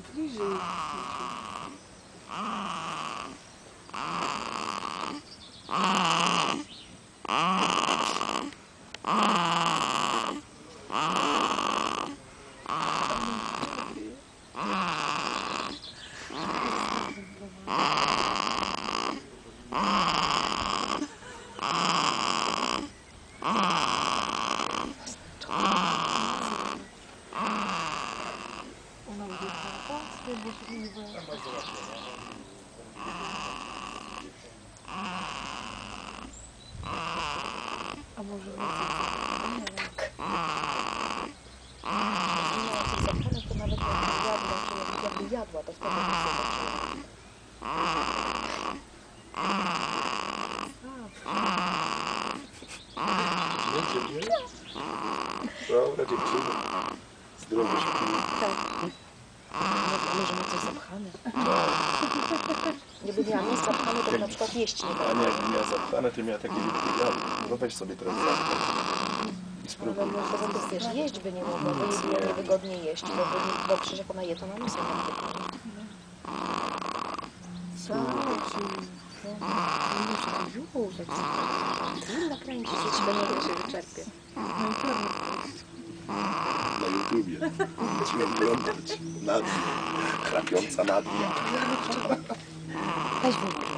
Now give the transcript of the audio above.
Bliżej. Ona będzie taka możliwe. A może nie? To nawet jakby jadła, to wtedy by się zaczęła. Dobra dziewczyna. Zdrowo się pije. Tak. A może ma coś zapchane? Gdyby miała mieć zapchane, to by na przykład jeść nie A dało. nie, jakby miała zapchane, to miała takie wielkie jadło. No weź sobie teraz zapchać. I Ale spróbuj. poza tym wiesz, jeść by nie mogła, bo jej było niewygodnie jeść, bo przecież jak ona je, to na nosem nam wypadnie. Już, jak film nakręcić, jeśli będzie się wyczerpie. Na YouTubie. Będziemy oglądać. Nadia. Chrapiąca Nadia. Weź w ogóle.